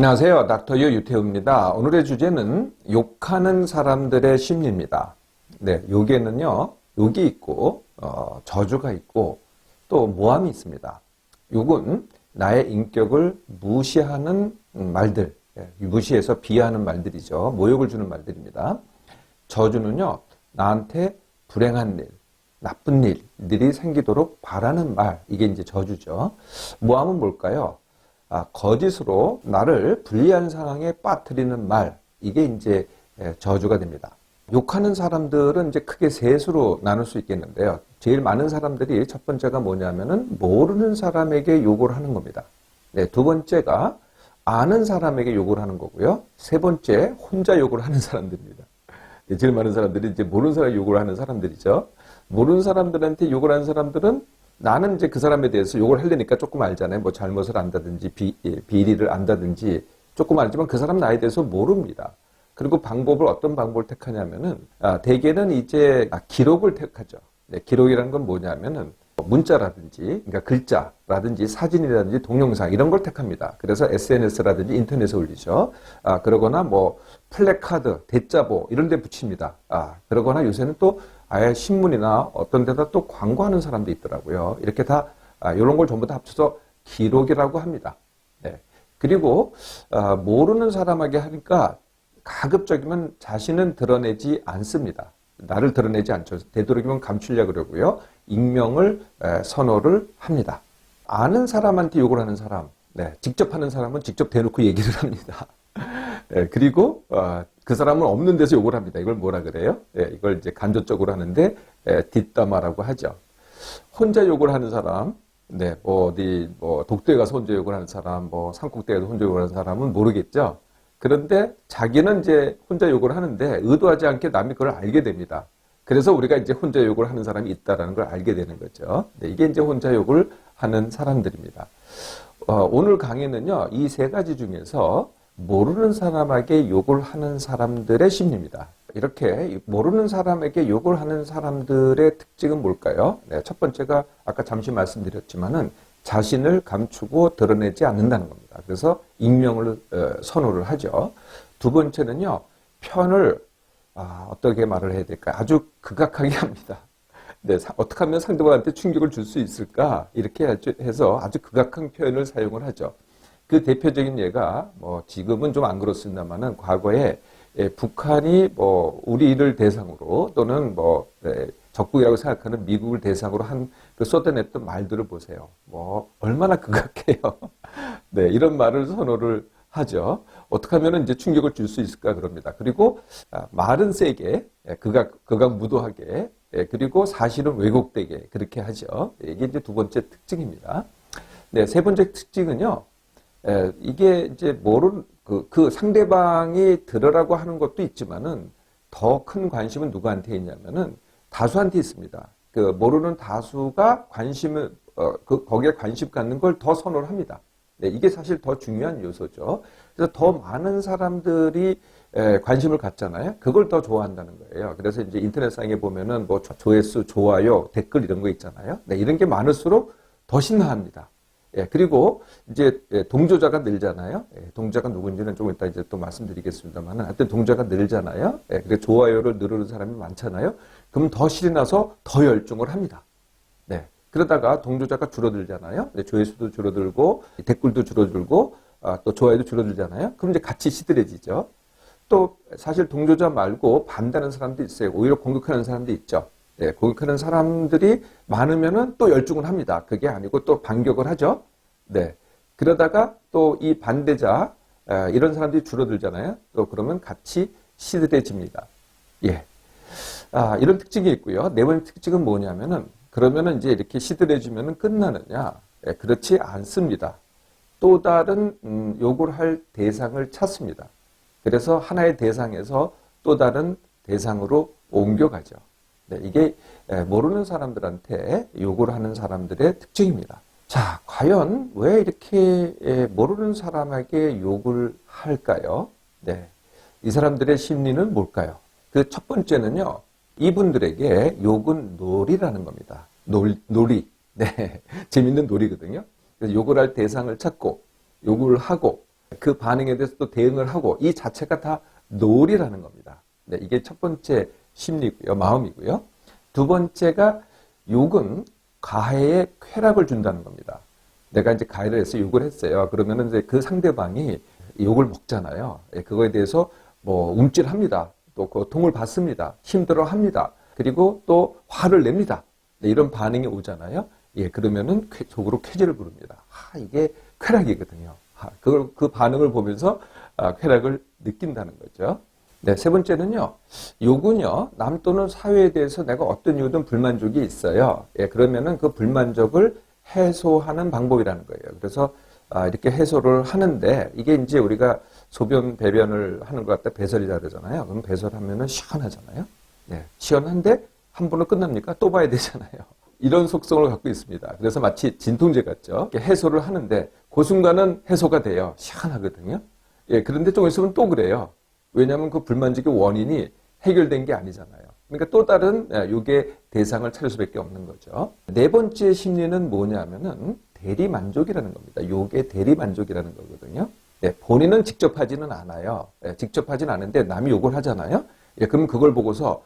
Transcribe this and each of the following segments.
안녕하세요. 닥터유 유태우입니다. 오늘의 주제는 욕하는 사람들의 심리입니다. 네, 욕에는요, 욕이 있고 저주가 있고 또 모함이 있습니다. 욕은 나의 인격을 무시하는 말들, 무시해서 비하하는 말들이죠. 모욕을 주는 말들입니다. 저주는요, 나한테 불행한 일, 나쁜 일들이 생기도록 바라는 말, 이게 이제 저주죠. 모함은 뭘까요? 거짓으로 나를 불리한 상황에 빠뜨리는 말, 이게 이제 저주가 됩니다. 욕하는 사람들은 이제 크게 셋으로 나눌 수 있겠는데요. 제일 많은 사람들이 첫 번째가 뭐냐면은 모르는 사람에게 욕을 하는 겁니다. 네, 두 번째가 아는 사람에게 욕을 하는 거고요. 세 번째, 혼자 욕을 하는 사람들입니다. 네, 제일 많은 사람들이 이제 모르는 사람에게 욕을 하는 사람들이죠. 모르는 사람들한테 욕을 하는 사람들은 나는 이제 그 사람에 대해서 욕을 하려니까 조금 알잖아요. 뭐 잘못을 안다든지 비리를 안다든지 조금 알지만 그 사람 나에 대해서 모릅니다. 그리고 어떤 방법을 택하냐면은 대개는 이제 기록을 택하죠. 네, 기록이라는 건 뭐냐면은 문자라든지 그러니까 글자라든지 사진이라든지 동영상 이런 걸 택합니다. 그래서 SNS라든지 인터넷에 올리죠. 그러거나 뭐 플래카드, 대자보 이런 데 붙입니다. 그러거나 요새는 또 아예 신문이나 어떤 데다 또 광고하는 사람도 있더라고요. 이렇게 다 이런 걸 전부 다 합쳐서 기록이라고 합니다. 네. 그리고 모르는 사람에게 하니까 가급적이면 자신은 드러내지 않습니다. 나를 드러내지 않죠. 되도록이면 감추려고 그러고요. 익명을 선호를 합니다. 아는 사람한테 욕을 하는 사람, 네. 직접 하는 사람은 직접 대놓고 얘기를 합니다. 네. 그리고 그 사람은 없는 데서 욕을 합니다. 이걸 뭐라 그래요? 네. 이걸 이제 간접적으로 하는데 뒷담화라고 하죠. 혼자 욕을 하는 사람, 네. 독도에 가서 혼자 욕을 하는 사람, 산꼭대에 가서 혼자 욕을 하는 사람은 모르겠죠. 그런데 자기는 이제 혼자 욕을 하는데 의도하지 않게 남이 그걸 알게 됩니다. 그래서 우리가 이제 혼자 욕을 하는 사람이 있다라는 걸 알게 되는 거죠. 네, 이게 이제 혼자 욕을 하는 사람들입니다. 오늘 강의는요, 이 세 가지 중에서 모르는 사람에게 욕을 하는 사람들의 심리입니다. 이렇게 모르는 사람에게 욕을 하는 사람들의 특징은 뭘까요? 네, 첫 번째가 아까 잠시 말씀드렸지만은 자신을 감추고 드러내지 않는다는 겁니다. 그래서 익명을 선호를 하죠. 두 번째는요, 편을 어떻게 말을 해야 될까요? 아주 극악하게 합니다. 네, 어떻게 하면 상대방한테 충격을 줄 수 있을까? 이렇게 해서 아주 극악한 표현을 사용을 하죠. 그 대표적인 예가 지금은 좀 안 그렇습니다만은 과거에 북한이 우리를 대상으로 또는 적국이라고 생각하는 미국을 대상으로 쏟아냈던 말들을 보세요. 얼마나 극악해요. 네, 이런 말을 선호를 하죠. 어떻게 하면 이제 충격을 줄 수 있을까 그럽니다. 그리고 말은 세게, 극악무도하게, 그리고 사실은 왜곡되게 그렇게 하죠. 이게 이제 두 번째 특징입니다. 네, 세 번째 특징은요. 이게 이제 그 상대방이 들으라고 하는 것도 있지만은 더 큰 관심은 누구한테 있냐면은 다수한테 있습니다. 모르는 다수가 거기에 관심 갖는 걸 더 선호를 합니다. 네, 이게 사실 더 중요한 요소죠. 그래서 더 많은 사람들이 관심을 갖잖아요. 그걸 더 좋아한다는 거예요. 그래서 이제 인터넷상에 보면은 조회수, 좋아요, 댓글 이런 거 있잖아요. 네, 이런 게 많을수록 더 신나합니다. 그리고 이제 동조자가 늘잖아요. 동조자가 누군지는 조금 이따 이제 또 말씀드리겠습니다만, 하여튼 동조자가 늘잖아요. 그래서 좋아요를 누르는 사람이 많잖아요. 그럼 더 실이 나서 더 열중을 합니다. 네. 그러다가 동조자가 줄어들잖아요. 조회수도 줄어들고, 댓글도 줄어들고, 또 좋아요도 줄어들잖아요. 그럼 이제 같이 시들해지죠. 또 사실 동조자 말고 반대하는 사람도 있어요. 오히려 공격하는 사람도 있죠. 네, 공격하는 사람들이 많으면은 또 열중을 합니다. 그게 아니고 또 반격을 하죠. 네. 그러다가 또 이 반대자, 이런 사람들이 줄어들잖아요. 또 그러면 같이 시들해집니다. 예. 이런 특징이 있고요. 네 번째 특징은 뭐냐면은, 그러면은 이제 이렇게 시들해지면은 끝나느냐? 그렇지 않습니다. 또 다른, 욕을 할 대상을 찾습니다. 그래서 하나의 대상에서 또 다른 대상으로 옮겨가죠. 네, 이게 모르는 사람들한테 욕을 하는 사람들의 특징입니다. 자, 과연 왜 이렇게 모르는 사람에게 욕을 할까요? 네, 이 사람들의 심리는 뭘까요? 그 첫 번째는요, 이분들에게 욕은 놀이라는 겁니다. 놀이. 네, 재밌는 놀이거든요. 그래서 욕을 할 대상을 찾고 욕을 하고 그 반응에 대해서 또 대응을 하고 이 자체가 다 놀이라는 겁니다. 네, 이게 첫 번째 심리고요. 마음이고요. 두 번째가 욕은 가해에 쾌락을 준다는 겁니다. 내가 이제 가해를 해서 욕을 했어요. 그러면은 이제 그 상대방이 욕을 먹잖아요. 그거에 대해서 뭐 움찔합니다. 또 고통을 받습니다. 힘들어합니다. 그리고 또 화를 냅니다. 네, 이런 반응이 오잖아요. 예, 그러면은 속으로 쾌재를 부릅니다. 이게 쾌락이거든요. 그 반응을 보면서 쾌락을 느낀다는 거죠. 네, 세 번째는요. 욕은요. 남 또는 사회에 대해서 내가 어떤 이유든 불만족이 있어요. 예, 그러면은 그 불만족을 해소하는 방법이라는 거예요. 그래서 이렇게 해소를 하는데 이게 이제 우리가 소변, 배변을 하는 것 같다 배설이라 그러잖아요. 그럼 배설하면은 시원하잖아요. 네, 시원한데 한 번은 끝납니까? 또 봐야 되잖아요. 이런 속성을 갖고 있습니다. 그래서 마치 진통제 같죠. 이렇게 해소를 하는데 그 순간은 해소가 돼요. 시원하거든요. 예, 그런데 좀 있으면 또 그래요. 왜냐하면 그 불만족의 원인이 해결된 게 아니잖아요. 그러니까 또 다른 욕의 대상을 찾을 수밖에 없는 거죠. 네 번째 심리는 뭐냐면은 대리만족이라는 겁니다. 욕의 대리만족이라는 거거든요. 네, 본인은 직접 하지는 않아요. 직접 하진 않은데 남이 욕을 하잖아요. 그럼 그걸 보고서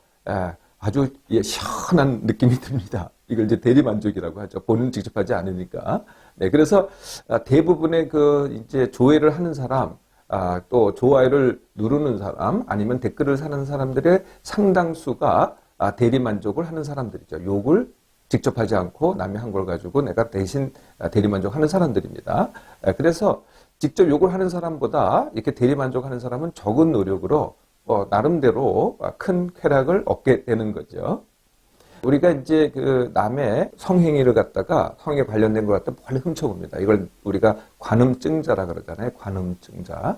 아주 시원한 느낌이 듭니다. 이걸 이제 대리만족이라고 하죠. 본인은 직접 하지 않으니까. 네, 그래서 대부분의 이제 조회를 하는 사람, 또 좋아요를 누르는 사람, 아니면 댓글을 사는 사람들의 상당수가 대리만족을 하는 사람들이죠. 욕을 직접 하지 않고 남이 한 걸 가지고 내가 대신 대리만족하는 사람들입니다. 그래서 직접 욕을 하는 사람보다 이렇게 대리만족하는 사람은 적은 노력으로 나름대로 큰 쾌락을 얻게 되는 거죠. 우리가 이제 그 남의 성행위를 갖다가 성에 관련된 걸 갖다 멀리 훔쳐봅니다. 이걸 우리가 관음증자라 그러잖아요. 관음증자.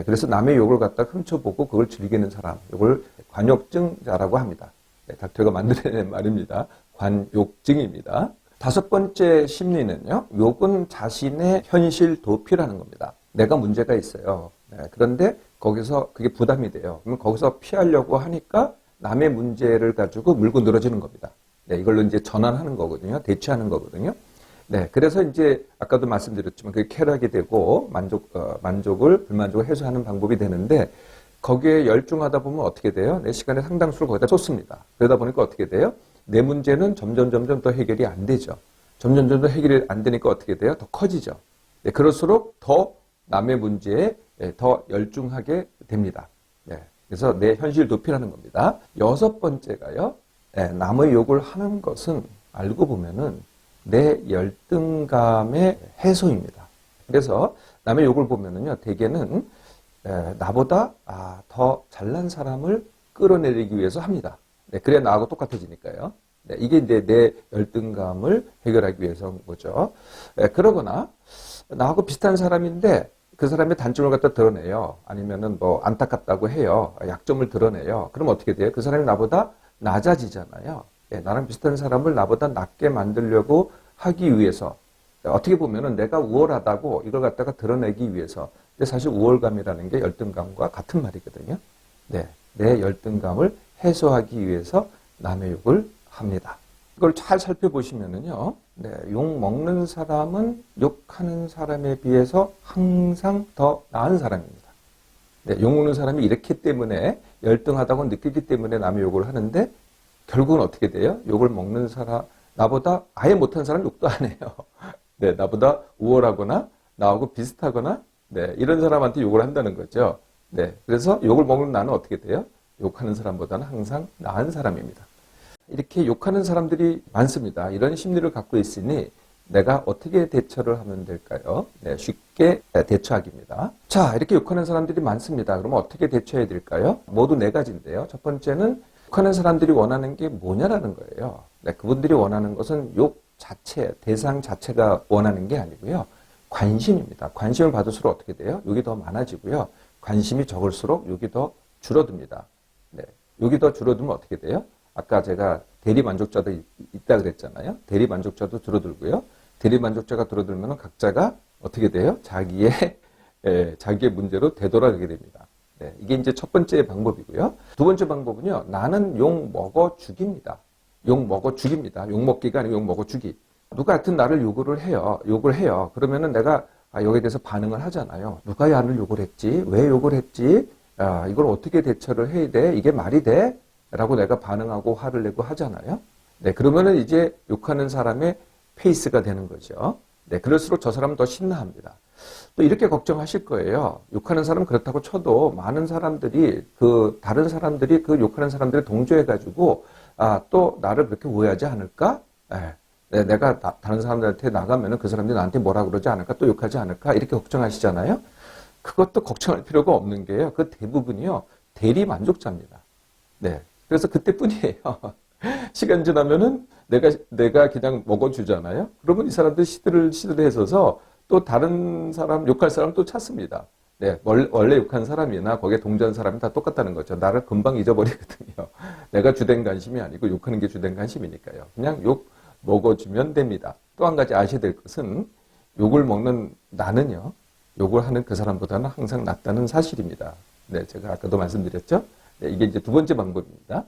그래서 남의 욕을 갖다 훔쳐보고 그걸 즐기는 사람, 이걸 관욕증자라고 합니다. 닥터가 만들어낸 말입니다. 관욕증입니다. 다섯 번째 심리는요. 욕은 자신의 현실 도피라는 겁니다. 내가 문제가 있어요. 그런데 거기서 그게 부담이 돼요. 그러면 거기서 피하려고 하니까 남의 문제를 가지고 물고 늘어지는 겁니다. 네, 이걸로 이제 전환하는 거거든요. 대처하는 거거든요. 네, 그래서 이제 아까도 말씀드렸지만 그게 쾌락이 되고 불만족을 해소하는 방법이 되는데 거기에 열중하다 보면 어떻게 돼요? 내 시간의 상당수를 거기다 쏟습니다. 그러다 보니까 어떻게 돼요? 내 문제는 점점 더 해결이 안 되죠. 점점 더 해결이 안 되니까 어떻게 돼요? 더 커지죠. 네, 그럴수록 더 남의 문제에 더 열중하게 됩니다. 네, 그래서 내 현실 도피라는 겁니다. 여섯 번째가요. 남의 욕을 하는 것은 알고 보면은 내 열등감의 해소입니다. 그래서 남의 욕을 보면은요. 대개는 나보다 더 잘난 사람을 끌어내리기 위해서 합니다. 네, 그래야 나하고 똑같아지니까요. 네, 이게 이제 내 열등감을 해결하기 위해서인 거죠. 그러거나 나하고 비슷한 사람인데 그 사람의 단점을 갖다 드러내요. 아니면은 뭐 안타깝다고 해요. 약점을 드러내요. 그럼 어떻게 돼요? 그 사람이 나보다 낮아지잖아요. 나랑 비슷한 사람을 나보다 낮게 만들려고 하기 위해서 어떻게 보면은 내가 우월하다고 이걸 갖다가 드러내기 위해서. 근데 사실 우월감이라는 게 열등감과 같은 말이거든요. 네, 내 열등감을 해소하기 위해서 남의 욕을 합니다. 이걸 잘 살펴보시면은요, 네, 욕 먹는 사람은 욕하는 사람에 비해서 항상 더 나은 사람입니다. 네, 욕 먹는 사람이 이렇기 때문에 열등하다고 느끼기 때문에 남의 욕을 하는데 결국은 어떻게 돼요? 욕을 먹는 사람, 나보다 아예 못한 사람 욕도 안 해요. 네, 나보다 우월하거나 나하고 비슷하거나 네, 이런 사람한테 욕을 한다는 거죠. 네, 그래서 욕을 먹는 나는 어떻게 돼요? 욕하는 사람보다는 항상 나은 사람입니다. 이렇게 욕하는 사람들이 많습니다. 이런 심리를 갖고 있으니 내가 어떻게 대처를 하면 될까요? 네, 쉽게 대처하기입니다. 자, 이렇게 욕하는 사람들이 많습니다. 그러면 어떻게 대처해야 될까요? 모두 네 가지인데요. 첫 번째는 욕하는 사람들이 원하는 게 뭐냐라는 거예요. 네, 그분들이 원하는 것은 욕 자체, 대상 자체가 원하는 게 아니고요. 관심입니다. 관심을 받을수록 어떻게 돼요? 욕이 더 많아지고요. 관심이 적을수록 욕이 더 줄어듭니다. 네, 욕이 더 줄어들면 어떻게 돼요? 아까 제가 대리만족자도 있다 그랬잖아요. 대리만족자도 줄어들고요. 대리만족자가 줄어들면 각자가 어떻게 돼요? 자기의 문제로 되돌아가게 됩니다. 네, 이게 이제 첫 번째 방법이고요. 두 번째 방법은요. 나는 욕 먹어 죽입니다. 욕 먹어 죽입니다. 욕 먹기가 아니고 욕 먹어 죽이. 누가 하여튼 나를 욕을 해요. 그러면은 내가 여기에 대해서 반응을 하잖아요. 누가 나를 욕을 했지? 왜 욕을 했지? 이걸 어떻게 대처를 해야 돼? 이게 말이 돼? 라고 내가 반응하고 화를 내고 하잖아요. 네, 그러면은 이제 욕하는 사람의 페이스가 되는 거죠. 네, 그럴수록 저 사람은 더 신나합니다. 또 이렇게 걱정하실 거예요. 욕하는 사람은 그렇다고 쳐도 많은 사람들이 다른 사람들이 그 욕하는 사람들을 동조해가지고 또 나를 그렇게 오해하지 않을까? 네, 내가 다른 사람들한테 나가면은 그 사람들이 나한테 뭐라 그러지 않을까? 또 욕하지 않을까? 이렇게 걱정하시잖아요. 그것도 걱정할 필요가 없는 게요. 그 대부분이요. 대리 만족자입니다. 네. 그래서 그때뿐이에요. 시간 지나면은 내가 그냥 먹어주잖아요. 그러면 이 사람들 시들해서서 또 다른 사람, 욕할 사람 또 찾습니다. 네. 원래 욕한 사람이나 거기에 동조한 사람이 다 똑같다는 거죠. 나를 금방 잊어버리거든요. 내가 주된 관심이 아니고 욕하는 게 주된 관심이니까요. 그냥 욕 먹어주면 됩니다. 또 한 가지 아셔야 될 것은 욕을 먹는 나는요. 욕을 하는 그 사람보다는 항상 낫다는 사실입니다. 네, 제가 아까도 말씀드렸죠. 네, 이게 이제 두 번째 방법입니다.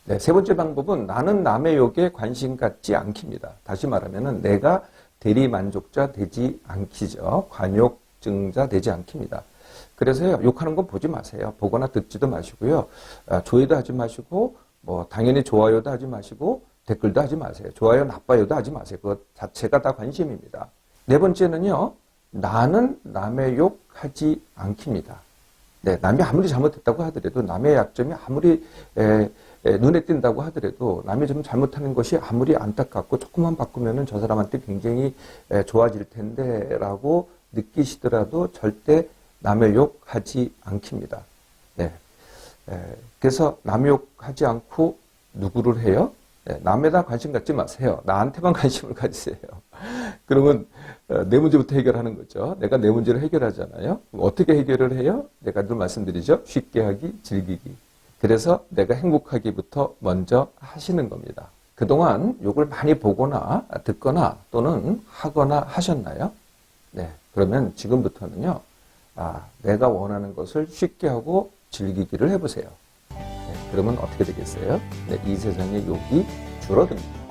네, 세 번째 방법은 나는 남의 욕에 관심 갖지 않기입니다. 다시 말하면은 내가 대리 만족자 되지 않기죠. 관욕증자 되지 않기입니다. 그래서요, 욕하는 건 보지 마세요. 보거나 듣지도 마시고요. 조회도 하지 마시고, 당연히 좋아요도 하지 마시고, 댓글도 하지 마세요. 좋아요, 나빠요도 하지 마세요. 그것 자체가 다 관심입니다. 네 번째는요, 나는 남의 욕 하지 않기입니다. 네, 남이 아무리 잘못했다고 하더라도, 남의 약점이 아무리 눈에 띈다고 하더라도, 남이 좀 잘못하는 것이 아무리 안타깝고 조금만 바꾸면은 저 사람한테 굉장히 좋아질 텐데, 라고 느끼시더라도 절대 남의 욕 하지 않기입니다. 네. 그래서 남의 욕 하지 않고 누구를 해요? 네, 남에다 관심 갖지 마세요. 나한테만 관심을 가지세요. 그러면 내 문제부터 해결하는 거죠. 내가 내 문제를 해결하잖아요. 어떻게 해결을 해요? 내가 늘 말씀드리죠. 쉽게 하기, 즐기기. 그래서 내가 행복하기부터 먼저 하시는 겁니다. 그동안 욕을 많이 보거나 듣거나 또는 하거나 하셨나요? 네. 그러면 지금부터는요. 내가 원하는 것을 쉽게 하고 즐기기를 해보세요. 네, 그러면 어떻게 되겠어요? 네, 이 세상의 욕이 줄어듭니다.